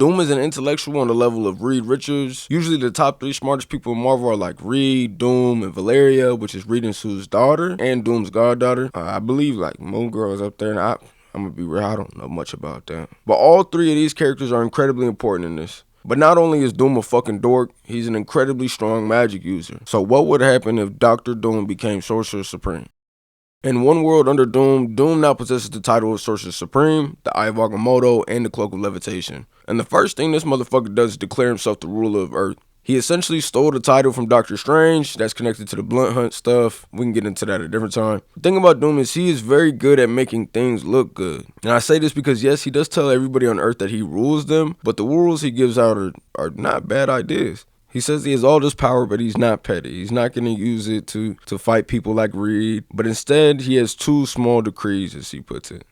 Doom is an intellectual on the level of Reed Richards. Usually the top 3 smartest people in Marvel are like Reed, Doom, and Valeria, which is Reed and Sue's daughter, and Doom's goddaughter. I believe like Moon Girl is up there, and I'm gonna be real, I don't know much about that. But all 3 of these characters are incredibly important in this. But not only is Doom a fucking dork, he's an incredibly strong magic user. So what would happen if Dr. Doom became Sorcerer Supreme? In one world under Doom, Doom now possesses the title of Sorcerer Supreme, the Eye of Agamotto, and the Cloak of Levitation. And the first thing this motherfucker does is declare himself the ruler of Earth. He essentially stole the title from Doctor Strange. That's connected to the Blunt Hunt stuff. We can get into that at a different time. The thing about Doom is he is very good at making things look good. And I say this because yes, he does tell everybody on Earth that he rules them, but the rules he gives out are not bad ideas. He says he has all this power, but he's not petty. He's not going to use it to fight people like Reed, but instead he has 2 small decrees, as he puts it.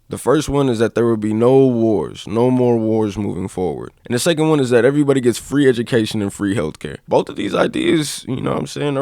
The first one is that there will be no wars, no more wars moving forward. And the second one is that everybody gets free education and free healthcare. Both of these ideas, you know what I'm saying,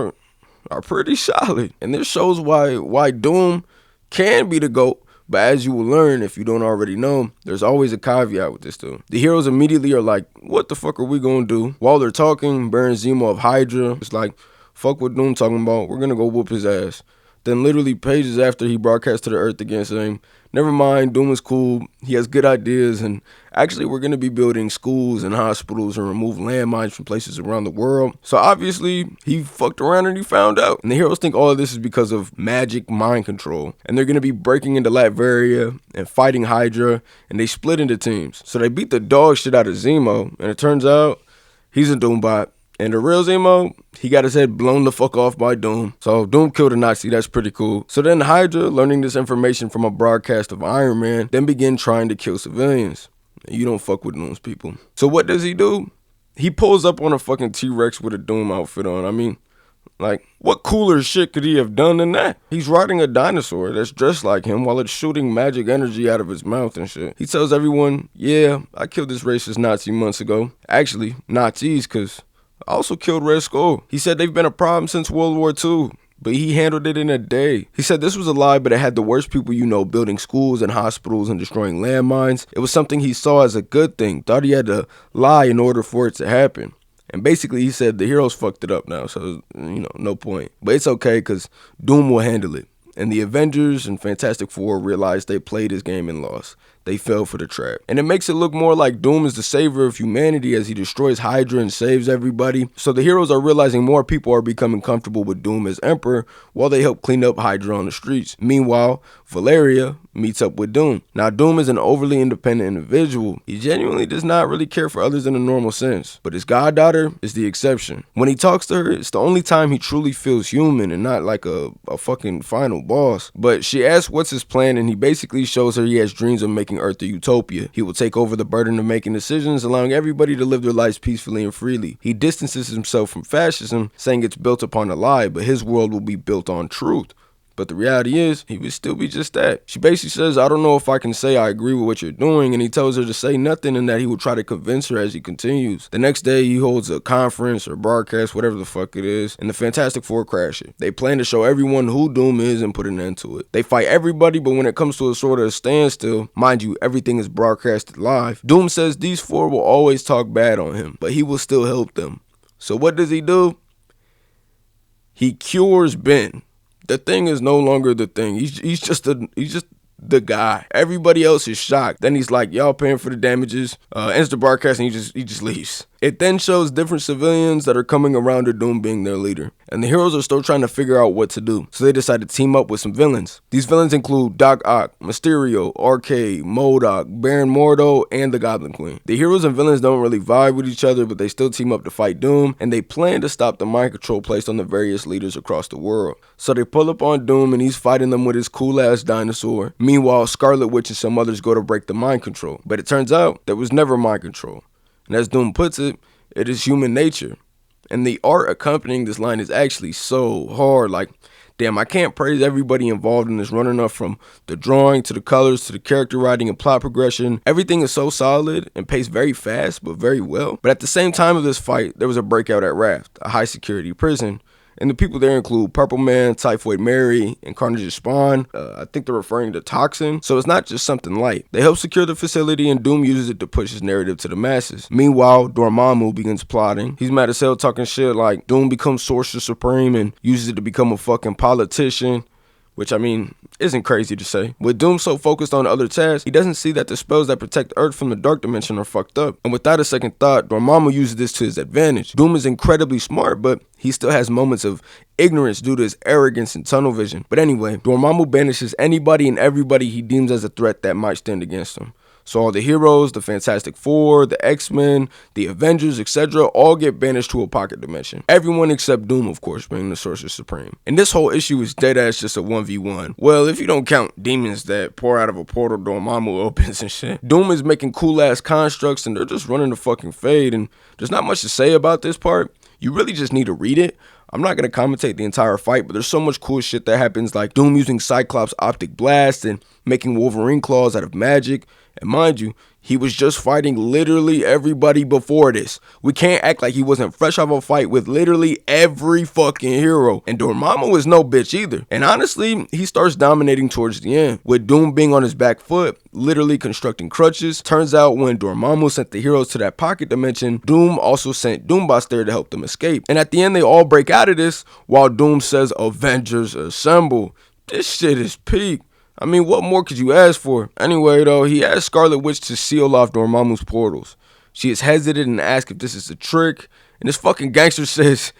are pretty solid. And this shows why Doom can be the GOAT. But as you will learn, if you don't already know, there's always a caveat with this too. The heroes immediately are like, what the fuck are we gonna do? While they're talking, Baron Zemo of Hydra is like, fuck what Doom talking about, we're gonna go whoop his ass. Then literally pages after he broadcasts to the Earth again saying, never mind, Doom is cool, he has good ideas, and actually we're going to be building schools and hospitals and remove landmines from places around the world. So obviously he fucked around and he found out. And the heroes think all of this is because of magic mind control. And they're going to be breaking into Latveria and fighting Hydra, and they split into teams. So they beat the dog shit out of Zemo, and it turns out he's a Doombot. And the real Zemo, he got his head blown the fuck off by Doom. So Doom killed a Nazi, that's pretty cool. So then Hydra, learning this information from a broadcast of Iron Man, then begin trying to kill civilians. You don't fuck with Doom's people. So what does he do? He pulls up on a fucking T-Rex with a Doom outfit on. I mean, like, what cooler shit could he have done than that? He's riding a dinosaur that's dressed like him while it's shooting magic energy out of his mouth and shit. He tells everyone, yeah, I killed this racist Nazi months ago. Actually, Nazis, because I also killed Red Skull. He said they've been a problem since World War II, but he handled it in a day. He said this was a lie, but it had the worst people you know building schools and hospitals and destroying landmines. It was something he saw as a good thing, thought he had to lie in order for it to happen. And basically he said the heroes fucked it up now, so, you know, no point. But it's okay, because Doom will handle it. And the Avengers and Fantastic Four realized they played his game and lost. They fell for the trap. And it makes it look more like Doom is the savior of humanity as he destroys Hydra and saves everybody. So the heroes are realizing more people are becoming comfortable with Doom as Emperor while they help clean up Hydra on the streets. Meanwhile, Valeria meets up with Doom. Now Doom is an overly independent individual. He genuinely does not really care for others in a normal sense. But his goddaughter is the exception. When he talks to her, it's the only time he truly feels human and not like a fucking final boss. But she asks what's his plan, and he basically shows her he has dreams of making Earth a utopia. He will take over the burden of making decisions, allowing everybody to live their lives peacefully and freely. He distances himself from fascism, saying it's built upon a lie, but his world will be built on truth. But the reality is, he would still be just that. She basically says, I don't know if I can say I agree with what you're doing, and he tells her to say nothing and that he will try to convince her as he continues. The next day, he holds a conference or broadcast, whatever the fuck it is, and the Fantastic Four crash it. They plan to show everyone who Doom is and put an end to it. They fight everybody, but when it comes to a sort of standstill, mind you, everything is broadcasted live, Doom says these 4 will always talk bad on him, but he will still help them. So what does he do? He cures Ben. The Thing is no longer the Thing. He's just the guy. Everybody else is shocked. Then he's like, y'all paying for the damages. Ends the broadcast and he just leaves. It then shows different civilians that are coming around to Doom being their leader. And the heroes are still trying to figure out what to do. So they decide to team up with some villains. These villains include Doc Ock, Mysterio, Arcade, MODOK, Baron Mordo, and the Goblin Queen. The heroes and villains don't really vibe with each other, but they still team up to fight Doom, and they plan to stop the mind control placed on the various leaders across the world. So they pull up on Doom, and he's fighting them with his cool-ass dinosaur. Meanwhile, Scarlet Witch and some others go to break the mind control. But it turns out there was never mind control. And as Doom puts it, it is human nature. And the art accompanying this line is actually so hard. Like, damn, I can't praise everybody involved in this run enough, from the drawing to the colors to the character writing and plot progression. Everything is so solid and paced very fast, but very well. But at the same time of this fight, there was a breakout at Raft, a high security prison. And the people there include Purple Man, Typhoid Mary, and Carnage's Spawn. I think they're referring to Toxin. So it's not just something light. They help secure the facility, and Doom uses it to push his narrative to the masses. Meanwhile, Dormammu begins plotting. He's mad as hell, talking shit like Doom becomes Sorcerer Supreme and uses it to become a fucking politician. Which, I mean, isn't crazy to say. With Doom so focused on other tasks, he doesn't see that the spells that protect Earth from the Dark Dimension are fucked up. And without a second thought, Dormammu uses this to his advantage. Doom is incredibly smart, but he still has moments of ignorance due to his arrogance and tunnel vision. But anyway, Dormammu banishes anybody and everybody he deems as a threat that might stand against him. So all the heroes, the Fantastic Four, the X-Men, the Avengers, etc. all get banished to a pocket dimension. Everyone except Doom, of course, being the Sorcerer Supreme. And this whole issue is deadass just a 1v1. Well, if you don't count demons that pour out of a portal Dormammu opens and shit. Doom is making cool ass constructs and they're just running the fucking fade, and there's not much to say about this part. You really just need to read it. I'm not going to commentate the entire fight, but there's so much cool shit that happens, like Doom using Cyclops' optic blast and making Wolverine claws out of magic. And mind you, he was just fighting literally everybody before this. We can't act like he wasn't fresh off a fight with literally every fucking hero. And Dormammu is no bitch either. And honestly, he starts dominating towards the end, with Doom being on his back foot, literally constructing crutches. Turns out when Dormammu sent the heroes to that pocket dimension, Doom also sent Doombots there to help them escape. And at the end, they all break out of this while Doom says, "Avengers assemble." This shit is peak. I mean, what more could you ask for? Anyway, though, he asks Scarlet Witch to seal off Dormammu's portals. She is hesitant and asks if this is a trick. And this fucking gangster says,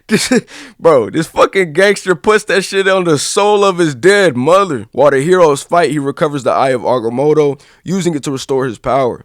this fucking gangster puts that shit on the soul of his dead mother. While the heroes fight, he recovers the Eye of Agamotto, using it to restore his power.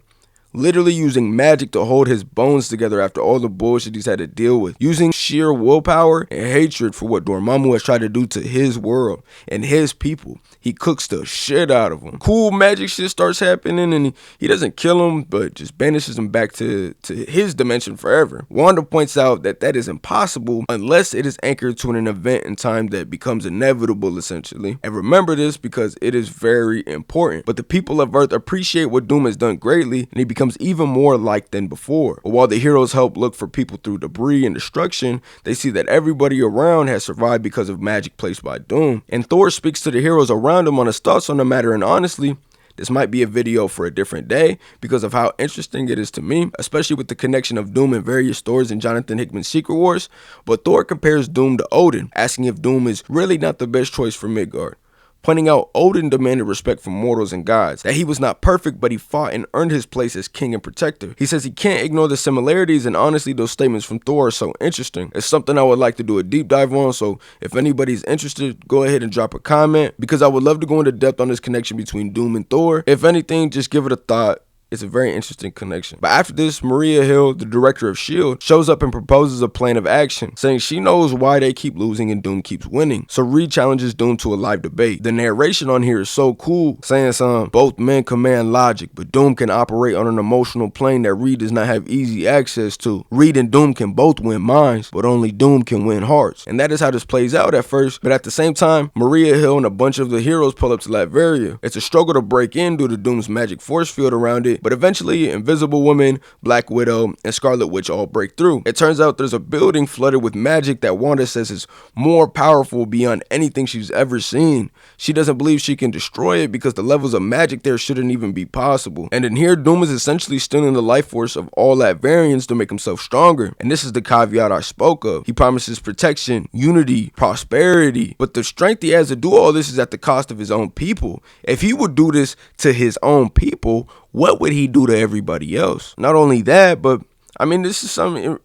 Literally using magic to hold his bones together after all the bullshit he's had to deal with. Using sheer willpower and hatred for what Dormammu has tried to do to his world and his people. He cooks the shit out of them. Cool magic shit starts happening, and he doesn't kill him, but just banishes him back to his dimension forever. Wanda points out that is impossible unless it is anchored to an event in time that becomes inevitable, essentially. And remember this because it is very important. But the people of Earth appreciate what Doom has done greatly, and he becomes even more liked than before. But while the heroes help look for people through debris and destruction, they see that everybody around has survived because of magic placed by Doom. And Thor speaks to the heroes around him on his thoughts on the matter, and honestly, this might be a video for a different day because of how interesting it is to me, especially with the connection of Doom in various stories in Jonathan Hickman's Secret Wars. But Thor compares Doom to Odin, asking if Doom is really not the best choice for Midgard. Pointing out Odin demanded respect from mortals and gods, that he was not perfect, but he fought and earned his place as king and protector. He says he can't ignore the similarities, and honestly, those statements from Thor are so interesting. It's something I would like to do a deep dive on, so if anybody's interested, go ahead and drop a comment, because I would love to go into depth on this connection between Doom and Thor. If anything, just give it a thought. It's a very interesting connection. But after this, Maria Hill, the director of S.H.I.E.L.D., shows up and proposes a plan of action, saying she knows why they keep losing and Doom keeps winning. So Reed challenges Doom to a live debate. The narration on here is so cool, saying both men command logic, but Doom can operate on an emotional plane that Reed does not have easy access to. Reed and Doom can both win minds, but only Doom can win hearts. And that is how this plays out at first, but at the same time, Maria Hill and a bunch of the heroes pull up to Latveria. It's a struggle to break in due to Doom's magic force field around it, but eventually Invisible Woman, Black Widow, and Scarlet Witch all break through. It turns out there's a building flooded with magic that Wanda says is more powerful beyond anything she's ever seen. She doesn't believe she can destroy it because the levels of magic there shouldn't even be possible. And in here, Doom is essentially stealing the life force of all Latvians to make himself stronger. And this is the caveat I spoke of. He promises protection, unity, prosperity, but the strength he has to do all this is at the cost of his own people. If he would do this to his own people, what would he do to everybody else? Not only that, but I mean, this is something,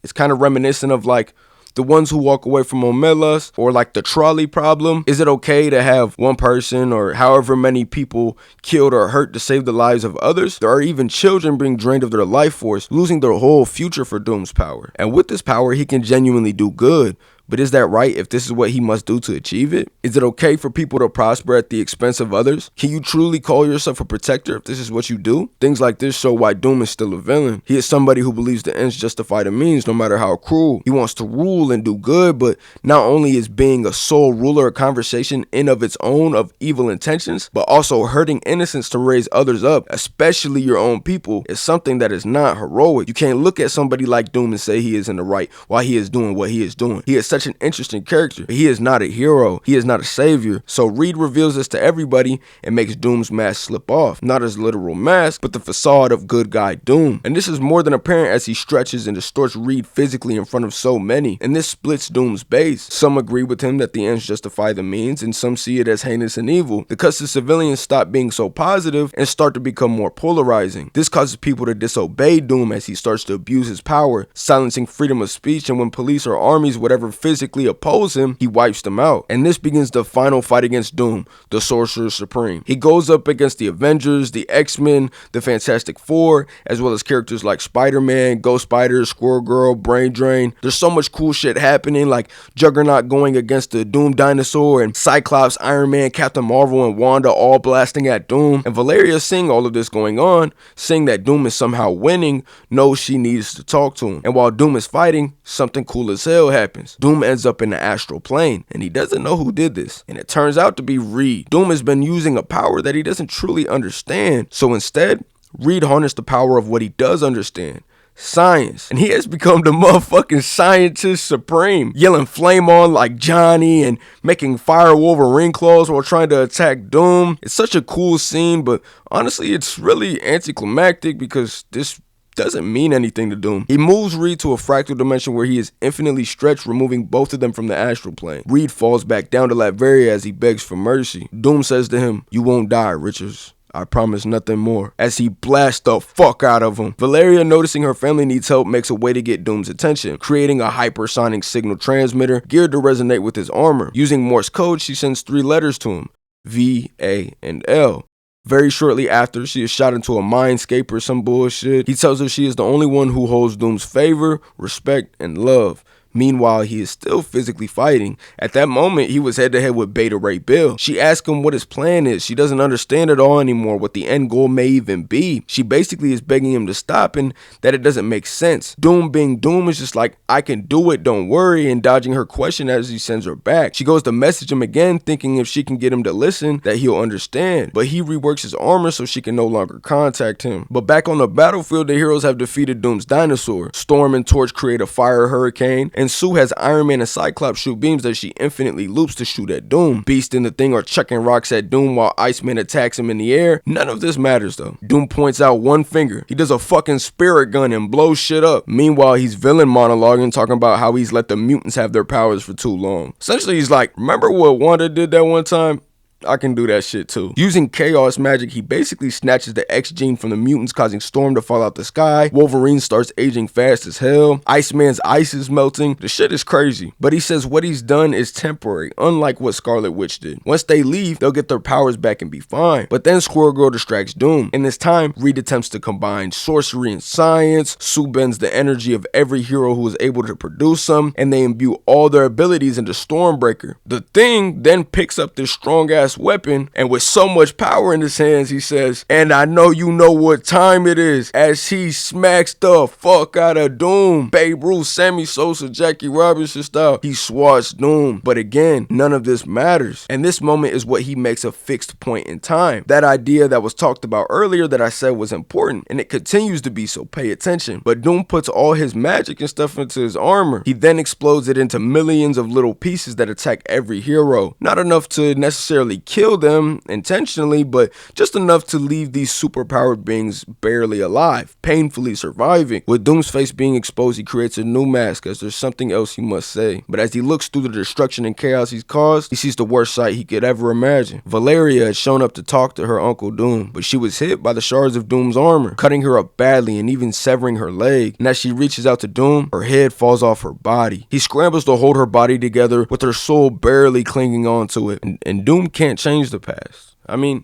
it's kind of reminiscent of like the ones who walk away from Omelas, or like the trolley problem. Is it okay to have one person or however many people killed or hurt to save the lives of others? There are even children being drained of their life force, losing their whole future for Doom's power. And with this power, he can genuinely do good. But is that right if this is what he must do to achieve it? Is it okay for people to prosper at the expense of others? Can you truly call yourself a protector if this is what you do? Things like this show why Doom is still a villain. He is somebody who believes the ends justify the means, no matter how cruel. He wants to rule and do good, but not only is being a sole ruler a conversation in of its own of evil intentions, but also hurting innocents to raise others up, especially your own people, is something that is not heroic. You can't look at somebody like Doom and say he is in the right while he is doing what he is doing. He is such an interesting character. He is not a hero, he is not a savior. So Reed reveals this to everybody and makes Doom's mask slip off. Not his literal mask, but the facade of good guy Doom. And this is more than apparent as he stretches and distorts Reed physically in front of so many. And this splits Doom's base. Some agree with him that the ends justify the means, and some see it as heinous and evil, because the civilians stop being so positive and start to become more polarizing. This causes people to disobey Doom as he starts to abuse his power, silencing freedom of speech, and when police or armies would ever physically oppose him, he wipes them out. And this begins the final fight against Doom, the Sorcerer Supreme. He goes up against the Avengers, the X-Men, the Fantastic Four, as well as characters like Spider-Man, Ghost Spider, Squirrel Girl, Brain Drain. There's so much cool shit happening, like Juggernaut going against the Doom Dinosaur, and Cyclops, Iron Man, Captain Marvel, and Wanda all blasting at Doom. And Valeria, seeing all of this going on, seeing that Doom is somehow winning, knows she needs to talk to him. And while Doom is fighting, something cool as hell happens. Doom ends up in the astral plane, and he doesn't know who did this. And it turns out to be Reed. Doom has been using a power that he doesn't truly understand. So instead, Reed harnessed the power of what he does understand. Science. And he has become the motherfucking scientist supreme, yelling flame on like Johnny and making fire Wolverine claws while trying to attack Doom. It's such a cool scene, but honestly it's really anticlimactic because this doesn't mean anything to Doom. He moves Reed to a fractal dimension where he is infinitely stretched, removing both of them from the astral plane. Reed falls back down to Latveria as he begs for mercy. Doom says to him, "You won't die, Richards. I promise nothing more," as he blasts the fuck out of him. Valeria, noticing her family needs help, makes a way to get Doom's attention, creating a hypersonic signal transmitter geared to resonate with his armor. Using Morse code, she sends 3 letters to him: V, A, and L. Very shortly after, she is shot into a mindscape or some bullshit. He tells her she is the only one who holds Doom's favor, respect, and love. Meanwhile, he is still physically fighting. At that moment, he was head-to-head with Beta Ray Bill. She asks him what his plan is. She doesn't understand at all anymore what the end goal may even be. She basically is begging him to stop and that it doesn't make sense. Doom being Doom is just like, "I can do it, don't worry," and dodging her question as he sends her back. She goes to message him again, thinking if she can get him to listen, that he'll understand. But he reworks his armor so she can no longer contact him. But back on the battlefield, the heroes have defeated Doom's dinosaur. Storm and Torch create a fire hurricane, and Sue has Iron Man and Cyclops shoot beams that she infinitely loops to shoot at Doom. Beast and the Thing are chucking rocks at Doom while Iceman attacks him in the air. None of this matters though. Doom points out one finger. He does a fucking spirit gun and blows shit up. Meanwhile, he's villain monologuing, talking about how he's let the mutants have their powers for too long. Essentially, he's like, "Remember what Wanda did that one time? I can do that shit too." Using chaos magic, he basically snatches the X gene from the mutants, causing Storm to fall out the sky. Wolverine starts aging fast as hell. Iceman's ice is melting. The shit is crazy. But he says what he's done is temporary, unlike what Scarlet Witch did. Once they leave, they'll get their powers back and be fine. But then Squirrel Girl distracts Doom. In this time, Reed attempts to combine sorcery and science. Sue bends the energy of every hero who is able to produce them, and they imbue all their abilities into Stormbreaker. The Thing then picks up this strong ass weapon, and with so much power in his hands, he says, "And I know you know what time it is," as he smacks the fuck out of Doom. Babe Ruth, Sammy Sosa, Jackie Robinson style. He swats Doom. But again, none of this matters. And this moment is what he makes a fixed point in time. That idea that was talked about earlier that I said was important, and it continues to be, so pay attention. But Doom puts all his magic and stuff into his armor. He then explodes it into millions of little pieces that attack every hero. Not enough to necessarily kill them intentionally, but just enough to leave these superpowered beings barely alive, painfully surviving. With Doom's face being exposed, he creates a new mask as there's something else he must say. But as he looks through the destruction and chaos he's caused, he sees the worst sight he could ever imagine. Valeria had shown up to talk to her Uncle Doom, but she was hit by the shards of Doom's armor, cutting her up badly and even severing her leg. And as she reaches out to Doom, her head falls off her body. He scrambles to hold her body together with her soul barely clinging onto it. And Doom can't change the past. I mean,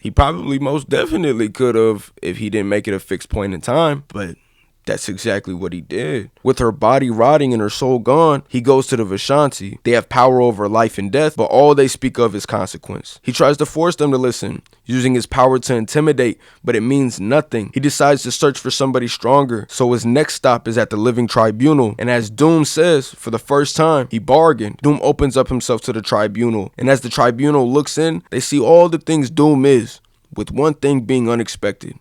he probably most definitely could have if he didn't make it a fixed point in time, but that's exactly what he did. With her body rotting and her soul gone, he goes to the Vishanti. They have power over life and death, but all they speak of is consequence. He tries to force them to listen, using his power to intimidate, but it means nothing. He decides to search for somebody stronger, so his next stop is at the Living Tribunal. And as Doom says, for the first time, he bargained. Doom opens up himself to the Tribunal, and as the Tribunal looks in, they see all the things Doom is, with one thing being unexpected: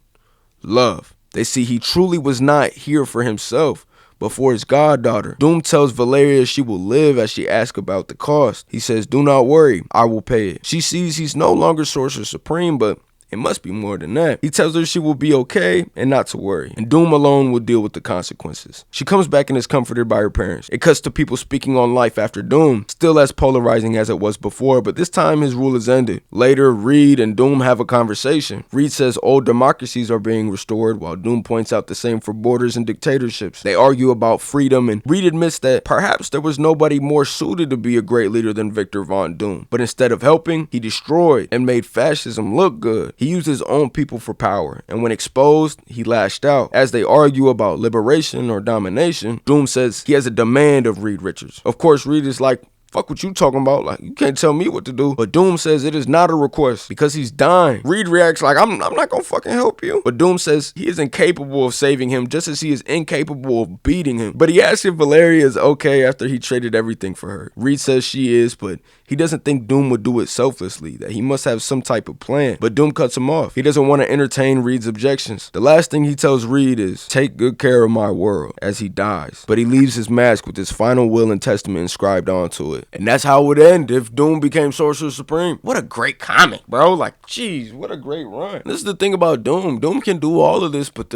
love. They see he truly was not here for himself, before his goddaughter. Doom tells Valeria she will live as she asks about the cost. He says, "Do not worry, I will pay it." She sees he's no longer Sorcerer Supreme, but it must be more than that. He tells her she will be okay and not to worry, and Doom alone will deal with the consequences. She comes back and is comforted by her parents. It cuts to people speaking on life after Doom, still as polarizing as it was before, but this time his rule is ended. Later, Reed and Doom have a conversation. Reed says old democracies are being restored, while Doom points out the same for borders and dictatorships. They argue about freedom, and Reed admits that perhaps there was nobody more suited to be a great leader than Victor Von Doom. But instead of helping, he destroyed and made fascism look good. He used his own people for power, and when exposed, he lashed out. As they argue about liberation or domination, Doom says he has a demand of Reed Richards. Of course, Reed is like, "Fuck what you talking about, like you can't tell me what to do." But Doom says it is not a request because he's dying. Reed reacts like, I'm not gonna fucking help you. But Doom says he is incapable of saving him just as he is incapable of beating him. But he asks if Valeria is okay after he traded everything for her. Reed says she is, but he doesn't think Doom would do it selflessly, that he must have some type of plan. But Doom cuts him off. He doesn't want to entertain Reed's objections. The last thing he tells Reed is, "Take good care of my world," as he dies. But he leaves his mask with his final will and testament inscribed onto it. And that's how it would end if Doom became Sorcerer Supreme. What a great comic, bro. Like, jeez, what a great run. This is the thing about Doom. Doom can do all of this, but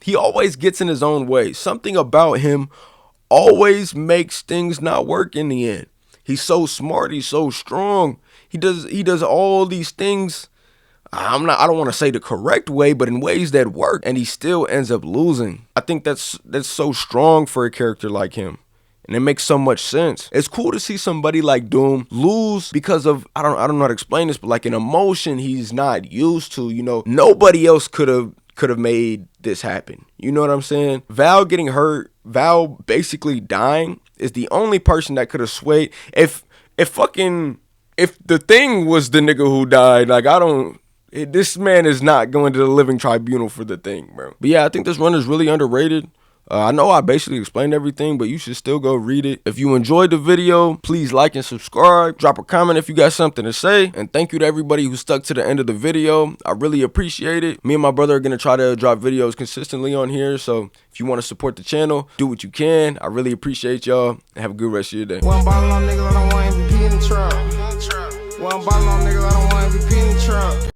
he always gets in his own way. Something about him always makes things not work in the end. He's so smart. He's so strong. He does all these things. I don't want to say the correct way, but in ways that work, and he still ends up losing. I think that's so strong for a character like him. And it makes so much sense. It's cool to see somebody like Doom lose because of, I don't know how to explain this, but like an emotion he's not used to. You know, nobody else could have made this happen. You know what I'm saying? Val getting hurt, Val basically dying is the only person that could have swayed. If the Thing was the nigga who died, like this man is not going to the living tribunal for the Thing, bro. But yeah, I think this run is really underrated. I know I basically explained everything, but you should still go read it. If you enjoyed the video, please like and subscribe. Drop a comment if you got something to say. And thank you to everybody who stuck to the end of the video. I really appreciate it. Me and my brother are going to try to drop videos consistently on here. So if you want to support the channel, do what you can. I really appreciate y'all. And have a good rest of your day. One bottle on niggas, I don't want MVP in the truck. One bottle on niggas, I don't want MVP in the truck.